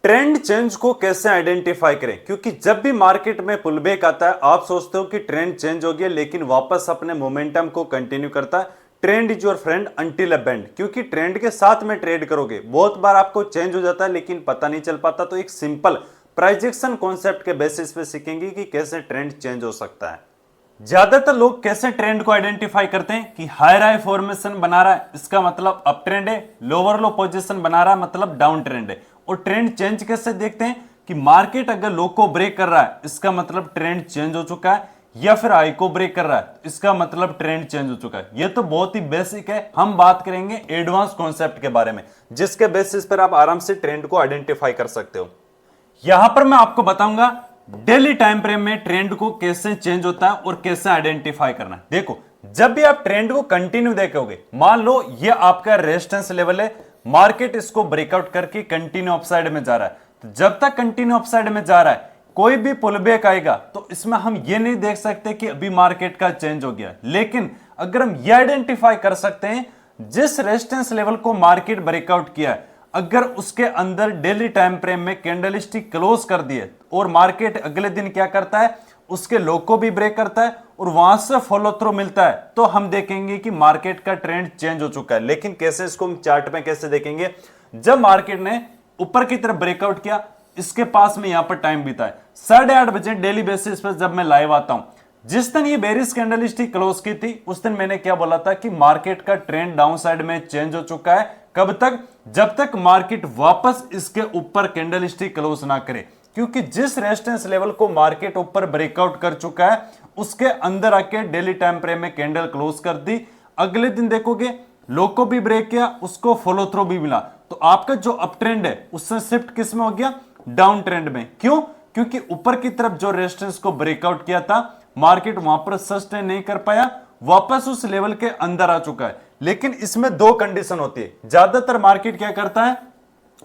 Trend change को कैसे identify करें, क्योंकि जब भी मार्केट में पुलबैक आता है आप सोचते हो कि ट्रेंड चेंज हो गया, लेकिन वापस अपने मोमेंटम को कंटिन्यू करता है। Trend is your friend until a bend, क्योंकि ट्रेंड के साथ में ट्रेड करोगे बहुत बार आपको चेंज हो जाता है लेकिन पता नहीं चल पाता। तो एक सिंपल प्राइजेक्शन कॉन्सेप्ट के बेसिस पे सीखेंगे कि कैसे ट्रेंड चेंज हो सकता है। ज्यादातर लोग कैसे ट्रेंड को आइडेंटिफाई करते हैं कि हायर हाई फॉर्मेशन बना रहा है इसका मतलब अप ट्रेंड है, लोअर लो पोजीशन बना रहा है मतलब डाउन ट्रेंड है। और ट्रेंड चेंज कैसे देखते हैं कि मार्केट अगर लो को ब्रेक कर रहा है इसका मतलब ट्रेंड चेंज हो चुका है, या फिर हाई को ब्रेक कर रहा है इसका मतलब ट्रेंड चेंज हो चुका है। ये तो बहुत ही बेसिक है। हम बात करेंगे एडवांस कॉन्सेप्ट के बारे में जिसके बेसिस पर आप आराम से ट्रेंड को आइडेंटिफाई कर सकते हो। यहां पर मैं आपको बताऊंगा डेली टाइम फ्रेम में ट्रेंड को कैसे चेंज होता है और कैसे आइडेंटिफाई करना है। देखो, जब भी आप ट्रेंड को कंटिन्यू देखोगे, मान लो ये आपका रेजिस्टेंस लेवल है, मार्केट इसको ब्रेकआउट करके कंटिन्यू अपसाइड में जा रहा है। तो जब तक कंटिन्यू अपसाइड में जा रहा है कोई भी पुलबैक आएगा तो इसमें हम ये नहीं देख सकते कि अभी मार्केट का चेंज हो गया। लेकिन अगर हम ये आइडेंटिफाई कर सकते हैं जिस रेजिस्टेंस लेवल को मार्केट ब्रेकआउट किया है, अगर उसके अंदर डेली टाइम फ्रेम में कैंडलस्टिक क्लोज कर दिए और मार्केट अगले दिन क्या करता है, उसके लो को भी ब्रेक करता है और वहां से फॉलो थ्रू मिलता है, तो हम देखेंगे कि मार्केट का ट्रेंड चेंज हो चुका है। लेकिन कैसे, इसको हम चार्ट में कैसे देखेंगे? जब मार्केट ने ऊपर की तरफ ब्रेकआउट किया, इसके पास में यहां पर टाइम बीता है 8:30 बजे डेली बेसिस पर जब मैं लाइव आता हूं, जिस दिन ये बेरिश कैंडलस्टिक क्लोज की थी उस दिन मैंने क्या बोला था कि मार्केट का ट्रेंड डाउन साइड में चेंज हो चुका है। कब तक? जब तक मार्केट वापस इसके ऊपर कैंडलस्टिक क्लोज ना करे, क्योंकि जिस रेजिस्टेंस लेवल को मार्केट ऊपर ब्रेकआउट कर चुका है उसके अंदर आके डेली टाइम फ्रेम में कैंडल क्लोज कर दी। अगले दिन देखोगे लो को भी ब्रेक किया, उसको फॉलो थ्रू भी मिला, तो आपका जो अप ट्रेंड है उससे शिफ्ट किस में हो गया? डाउन ट्रेंड में। क्यों? क्योंकि ऊपर की तरफ जो रेजिस्टेंस को ब्रेकआउट किया था मार्केट वहां पर सस्टेन नहीं कर पाया, वापस उस लेवल के अंदर आ चुका है। लेकिन इसमें दो कंडीशन होती है। ज्यादातर मार्केट क्या करता है,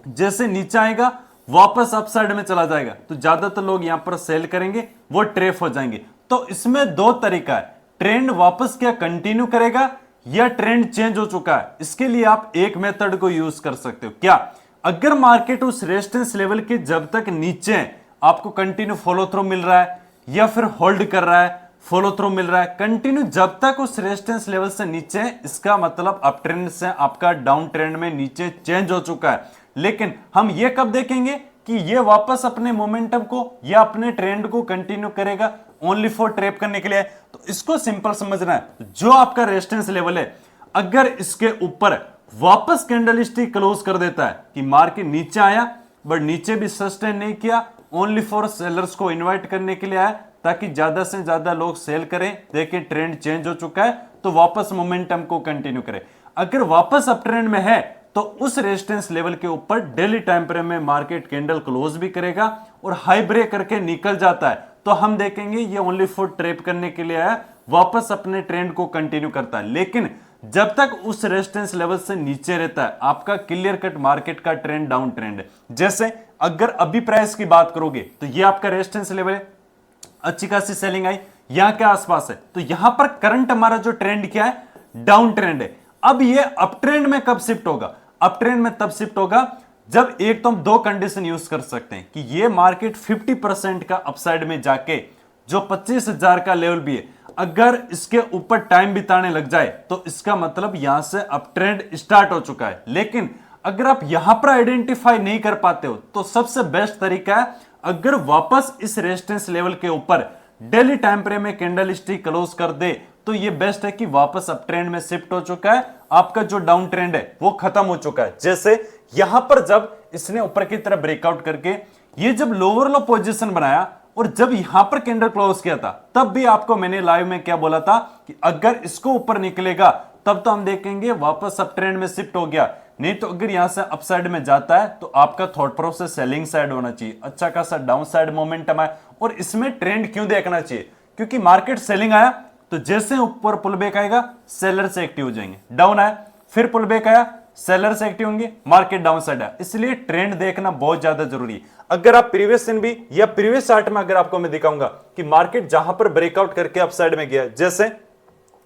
जैसे नीचे आएगा वापस अपसाइड में चला जाएगा, तो ज्यादातर लोग यहां पर सेल करेंगे, वो ट्रेप हो जाएंगे। तो इसमें दो तरीका है, ट्रेंड वापस क्या कंटिन्यू करेगा या ट्रेंड चेंज हो चुका है। इसके लिए आप एक मेथड को यूज कर सकते हो। क्या? अगर मार्केट उस रेजिस्टेंस लेवल के जब तक नीचे आपको कंटिन्यू फॉलो थ्रू मिल रहा है या फिर होल्ड कर रहा है, फॉलो थ्रू मिल रहा है कंटिन्यू, जब तक उस रेजिस्टेंस लेवल से नीचे, इसका मतलब अप ट्रेंड से आपका डाउन ट्रेंड में नीचे चेंज हो चुका है। लेकिन हम ये कब देखेंगे कि ये वापस अपने मोमेंटम को या अपने ट्रेंड को कंटिन्यू करेगा? ओनली फॉर ट्रैप करने के लिए। तो इसको सिंपल समझना है, जो आपका रेजिस्टेंस लेवल है अगर इसके ऊपर वापस कैंडलस्टिक क्लोज कर देता है कि मार्केट नीचे आया बट नीचे भी सस्टेन नहीं किया, ओनली फॉर सेलर्स को इन्वाइट करने के लिए आया ताकि ज्यादा से ज्यादा लोग सेल करें, देखें ट्रेंड चेंज हो चुका है तो वापस मोमेंटम को कंटिन्यू करें। अगर वापस अप ट्रेंड में है तो उस रेजिस्टेंस लेवल के ऊपर डेली टाइम फ्रेम में मार्केट कैंडल क्लोज भी करेगा और हाई ब्रेक करके निकल जाता है, तो हम देखेंगे ये ओनली फॉर ट्रैप करने के लिए आया, वापस अपने ट्रेंड को कंटिन्यू करता है। लेकिन जब तक उस रेजिस्टेंस लेवल से नीचे रहता है आपका क्लियर कट मार्केट का ट्रेंड डाउन ट्रेंड है। जैसे अगर अभी प्राइस की बात करोगे तो ये आपका रेजिस्टेंस लेवल है, अच्छी खासी सेलिंग आई यहां के आसपास है, तो यहां पर करंट हमारा जो ट्रेंड क्या है? डाउन ट्रेंड है। अब ये अप ट्रेंड में कब शिफ्ट होगा? अप ट्रेंड में तब शिफ्ट होगा जब एक तो हम दो कंडीशन यूज कर सकते हैं कि ये मार्केट 50% का अपसाइड में जाके जो 25,000 का लेवल भी है, अगर इसके ऊपर टाइम बिताने लग जाए तो इसका मतलब यहां से अप ट्रेंड स्टार्ट हो चुका है। लेकिन अगर आप यहां पर आइडेंटिफाई नहीं कर पाते हो तो सबसे बेस्ट तरीका है, अगर वापस इस रेजिस्टेंस लेवल के ऊपर डेली टाइम फ्रेम में कैंडलस्टिक क्लोज कर दे तो ये बेस्ट है कि वापस अप ट्रेंड में शिफ्ट हो चुका है, आपका जो डाउन ट्रेंड है वो खत्म हो चुका है। जैसे यहां पर जब इसने ऊपर की तरफ ब्रेकआउट करके ये जब लोअर लो पोजीशन बनाया और जब यहां पर कैंडल क्लोज किया था, तब भी आपको मैंने लाइव में क्या बोला था कि अगर इसको ऊपर निकलेगा तब तो हम देखेंगे वापस अप ट्रेंड में शिफ्ट हो गया, नहीं तो अगर यहां से अप साइड में जाता है तो आपका थॉट प्रोसेस सेलिंग साइड होना चाहिए, अच्छा खासा डाउन साइड मोमेंटम है। और इसमें ट्रेंड क्यों देखना चाहिए? क्योंकि मार्केट सेलिंग आया तो जैसे ऊपर पुल बैक आएगा सेलर से एक्टिव हो जाएंगे, डाउन आया फिर पुल बैक आया सेलर से एक्टिव होंगे, मार्केट डाउन साइड है। इसलिए ट्रेंड देखना बहुत ज्यादा जरूरी है। अगर आप प्रीवियस दिन भी या प्रीवियस चार्ट में अगर आपको मैं दिखाऊंगा कि मार्केट जहां पर ब्रेकआउट करके अप साइड में गया, जैसे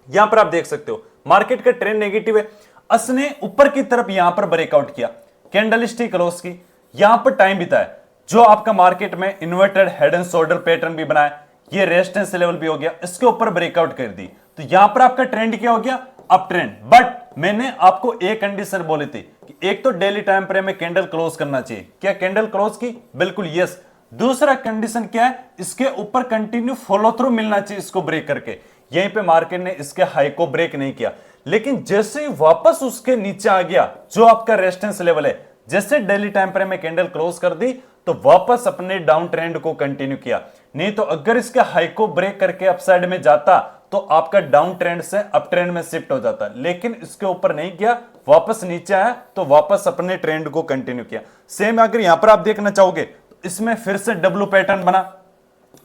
यहां पर आप देख सकते हो मार्केट का ट्रेंड नेगेटिव है, उसने ऊपर की तरफ यहां पर ब्रेकआउट किया, कैंडलस्टिक क्लोज की, यहां पर टाइम बिताए, जो आपका मार्केट में inverted head and shoulder pattern भी बनाए, ये रेजिस्टेंस लेवल भी हो गया, इसके ऊपर ब्रेकआउट कर दी, तो यहां पर आपका ट्रेंड क्या हो गया, अप ट्रेंड। बट मैंने आपको एक कंडीशन बोली थी कि एक तो डेली टाइम फ्रेम में कैंडल क्लोज करना चाहिए, क्या कैंडल क्लोज की, बिल्कुल यस। दूसरा कंडीशन क्या है, इसके ऊपर कंटिन्यू फॉलो थ्रू मिलना चाहिए इसको ब्रेक करके। यहीं पे मार्केट ने इसके हाई को ब्रेक नहीं किया, लेकिन जैसे ही वापस उसके नीचे आ गया जो आपका रेजिस्टेंस लेवल है, जैसे डेली टाइम फ्रेम में कैंडल क्लोज कर दी तो वापस अपने डाउन ट्रेंड को कंटिन्यू किया। नहीं तो अगर इसके हाई को ब्रेक करके अपसाइड में जाता तो आपका डाउन ट्रेंड से अप ट्रेंड में शिफ्ट हो जाता, लेकिन इसके ऊपर नहीं किया, वापस नीचे आया तो वापस अपने ट्रेंड को कंटिन्यू किया। सेम अगर यहां पर आप देखना चाहोगे तो इसमें फिर से डब्ल्यू पैटर्न बना,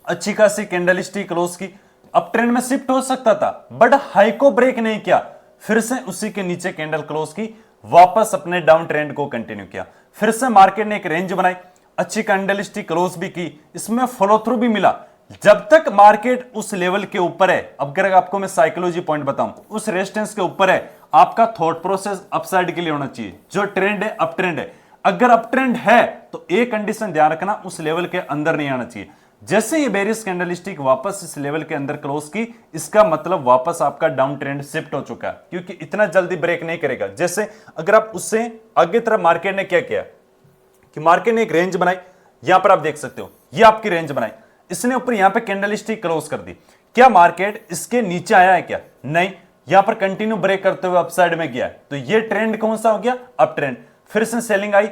अच्छी खासी कैंडल स्टिक क्लोज की, अप ट्रेंड में शिफ्ट हो सकता था, बट हाई को ब्रेक नहीं किया, फिर से उसी के नीचे कैंडल क्लोज की, वापस अपने डाउन ट्रेंड को कंटिन्यू किया। फिर से मार्केट ने एक रेंज बनाई, अच्छी कैंडल स्टिक क्लोज भी की, इसमें फॉलो थ्रू भी मिला। जब तक मार्केट उस लेवल के ऊपर है, अब अगर आपको मैं साइकोलॉजी पॉइंट बताऊं, उस रेजिस्टेंस के ऊपर है, आपका थॉट प्रोसेस अपसाइड के लिए होना चाहिए। जो ट्रेंड है अप ट्रेंड है, अगर अप ट्रेंड है तो एक कंडीशन ध्यान रखना, उस लेवल के अंदर नहीं आना चाहिए। जैसे ये बेरिस कैंडलस्टिक वापस इस लेवल के अंदर क्लोज की, इसका मतलब वापस आपका डाउन ट्रेंड शिफ्ट हो चुका है, क्योंकि इतना जल्दी ब्रेक नहीं करेगा। जैसे अगर आप उससे आगे तरफ मार्केट ने क्या किया कि मार्केट ने एक रेंज बनाई, यहां पर आप देख सकते हो, ये आपकी रेंज बनाई, इसने ऊपर यहां पे कैंडलस्टिक क्लोज कर दी। क्या मार्केट इसके नीचे आया है क्या, नहीं, यहां पर कंटिन्यू ब्रेक करते हुए अपसाइड में गया है, तो ये ट्रेंड कौन सा हो गया, अप ट्रेंड। फिर से सेलिंग आई,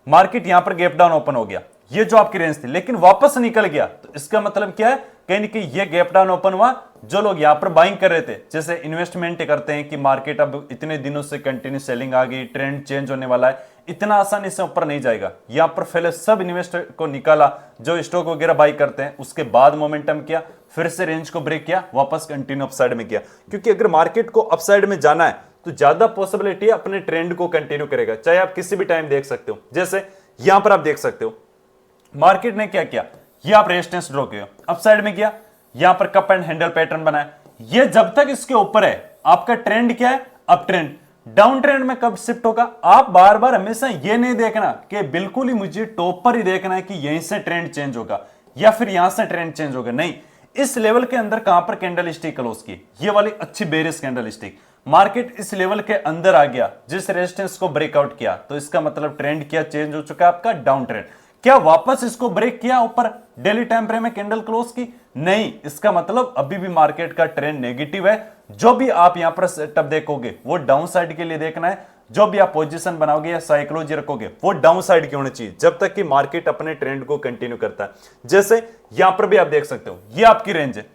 मार्केट यहां पर गैप डाउन ओपन हो गया, ये जो आपकी रेंज थी, लेकिन वापस निकल गया, तो इसका मतलब क्या है, कहीं ना कहीं ये गैप डाउन ओपन हुआ, जो लोग यहां पर बाइंग कर रहे थे, जैसे इन्वेस्टमेंट करते हैं कि मार्केट अब इतने दिनों से कंटिन्यू सेलिंग आ गई, ट्रेंड चेंज होने वाला है, इतना आसानी से ऊपर नहीं जाएगा, यहां पर पहले सब इन्वेस्टर को निकाला, जो स्टॉक वगैरह बाई करते हैं, उसके बाद मोमेंटम किया, फिर से रेंज को ब्रेक किया, वापस कंटिन्यू अपसाइड में किया। क्योंकि अगर मार्केट को अपसाइड में जाना है तो ज्यादा पॉसिबिलिटी अपने ट्रेंड को कंटिन्यू करेगा, चाहे आप किसी भी टाइम देख सकते हो। जैसे यहां पर आप देख सकते हो मार्केट ने क्या किया, ये आप रेजिस्टेंस ड्रॉ किया, अपसाइड में किया, यहां पर कप एंड हैंडल पैटर्न बनाया, ये जब तक इसके ऊपर है आपका ट्रेंड क्या है, अप ट्रेंड। डाउन ट्रेंड में कब शिफ्ट होगा, आप बार बार हमेशा ये नहीं देखना कि बिल्कुल ही मुझे टॉप पर ही देखना है कि यहीं से ट्रेंड चेंज होगा या फिर यहां से ट्रेंड चेंज होगा, नहीं, इस लेवल के अंदर कहां पर कैंडल स्टिक क्लोज की, ये वाली अच्छी बेरिश कैंडल स्टिक, मार्केट इस लेवल के अंदर आ गया, जिस रेजिस्टेंस को ब्रेकआउट किया, तो इसका मतलब ट्रेंड क्या चेंज हो चुका है, आपका डाउन ट्रेंड। क्या वापस इसको ब्रेक किया ऊपर, डेली टाइम फ्रेम में कैंडल क्लोज की, नहीं, इसका मतलब अभी भी मार्केट का ट्रेंड नेगेटिव है। जो भी आप यहां पर सेटअप देखोगे वो डाउन साइड के लिए देखना है, जो भी आप पोजीशन बनाओगे या साइकोलॉजी रखोगे वो डाउन साइड की होनी चाहिए, जब तक कि मार्केट अपने ट्रेंड को कंटिन्यू करता है। जैसे यहां पर भी आप देख सकते हो, ये आपकी रेंज है,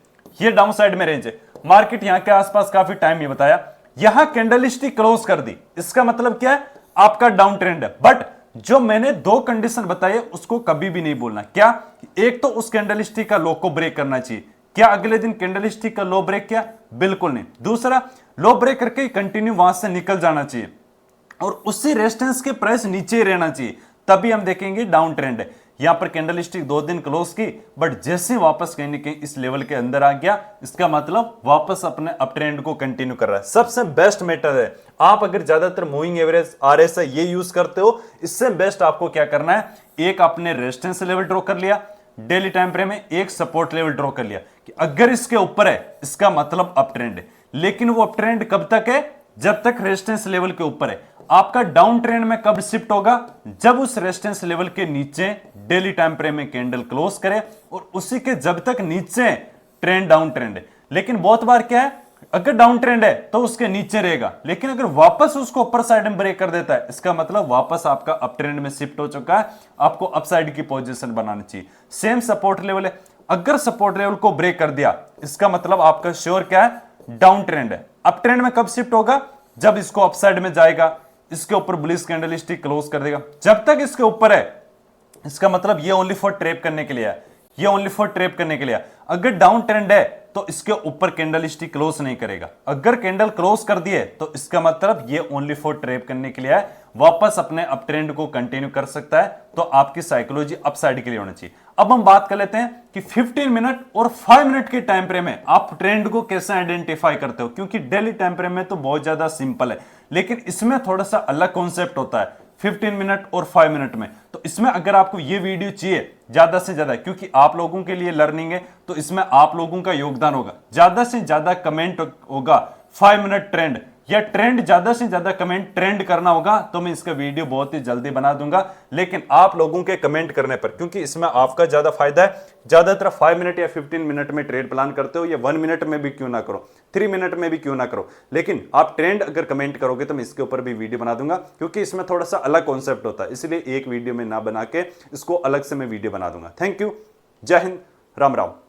ये डाउन साइड में रेंज है, मार्केट यहां के आसपास काफी टाइम ये बताया, यहां कैंडलस्टिक क्लोज कर दी, इसका मतलब क्या है, आपका डाउन ट्रेंड है। बट जो मैंने दो कंडीशन बताई उसको कभी भी नहीं बोलना, क्या, एक तो उस कैंडलस्टिक का लो को ब्रेक करना चाहिए, क्या अगले दिन कैंडलस्टिक का लो ब्रेक किया, बिल्कुल नहीं, दूसरा लो ब्रेक करके कंटिन्यू वहां से निकल जाना चाहिए और उसी रेजिस्टेंस के प्राइस नीचे ही रहना चाहिए, तभी हम देखेंगे डाउन ट्रेंड है। यहां पर कैंडलस्टिक 2 दिन क्लोज की, बट जैसे वापस कहीं ना कहीं इस लेवल के अंदर आ गया, इसका मतलब वापस अपने अप ट्रेंड को कंटिन्यू कर रहा है। सबसे बेस्ट मेथड है, आप अगर ज्यादातर मूविंग एवरेज आरएसआई ये यूज करते हो, इससे बेस्ट आपको क्या करना है, एक आपने रेजिस्टेंस लेवल ड्रॉ कर लिया डेली टाइम फ्रेम में, एक सपोर्ट लेवल ड्रॉ कर लिया कि अगर इसके ऊपर है इसका मतलब अप ट्रेंड है, लेकिन वो अप ट्रेंड कब तक है, जब तक रेजिस्टेंस लेवल के ऊपर है। आपका डाउन ट्रेंड में कब शिफ्ट होगा, जब उस रेजिस्टेंस लेवल के नीचे डेली टाइम फ्रेम में कैंडल क्लोज करे और उसी के जब तक नीचे ट्रेंड डाउन ट्रेंड है। लेकिन बहुत बार क्या है, अगर डाउन ट्रेंड है तो उसके नीचे रहेगा, लेकिन अगर वापस उसको ऊपर साइड में ब्रेक कर देता है, इसका मतलब वापस आपका अप ट्रेंड में शिफ्ट हो चुका है, आपको अप साइड की पोजीशन बनानी चाहिए। सेम सपोर्ट लेवल है, अगर सपोर्ट लेवल को ब्रेक कर दिया, इसका मतलब आपका श्योर क्या है, डाउन ट्रेंड है। अप ट्रेंड में कब शिफ्ट होगा, जब इसको अप साइड में जाएगा, इसके ऊपर बुलिश कैंडलस्टिक क्लोज कर देगा, जब तक इसके ऊपर है इसका मतलब ये ओनली फॉर ट्रैप करने के लिए है, ये ओनली फॉर ट्रैप करने के लिए है। अगर डाउन ट्रेंड है तो इसके ऊपर कैंडलस्टिक क्लोज नहीं करेगा, अगर कैंडल क्लोज कर दिए तो इसका मतलब ये ओनली फॉर ट्रैप करने के लिए है, वापस अपने अप ट्रेंड को कंटिन्यू कर सकता है, तो आपकी साइकोलॉजी अप साइड के लिए होनी चाहिए। अब हम बात कर लेते हैं कि 15 मिनट और 5 मिनट के टाइम फ्रेम में आप ट्रेंड को कैसे आइडेंटिफाई करते हो, क्योंकि डेली टाइम फ्रेम में तो बहुत ज्यादा सिंपल है, लेकिन इसमें थोड़ा सा अलग कॉन्सेप्ट होता है। 15 मिनट और 5 मिनट में। तो इसमें अगर आपको ये वीडियो चाहिए ज्यादा से ज्यादा, क्योंकि आप लोगों के लिए लर्निंग है, तो इसमें आप लोगों का योगदान होगा, ज्यादा से ज्यादा कमेंट होगा 5 मिनट ट्रेंड, या ट्रेंड ज्यादा से ज्यादा कमेंट ट्रेंड करना होगा, तो मैं इसका वीडियो बहुत ही जल्दी बना दूंगा। लेकिन आप लोगों के कमेंट करने पर, क्योंकि इसमें आपका ज्यादा फायदा है, ज्यादातर 5 मिनट या 15 मिनट में ट्रेड प्लान करते हो, या 1 मिनट में भी क्यों ना करो, 3 मिनट में भी क्यों ना करो, लेकिन आप ट्रेंड अगर कमेंट करोगे तो मैं इसके ऊपर भी वीडियो बना दूंगा, क्योंकि इसमें थोड़ा सा अलग कॉन्सेप्ट होता है, इसलिए एक वीडियो में ना बना के इसको अलग से मैं वीडियो बना दूंगा। थैंक यू, जय हिंद, राम राम।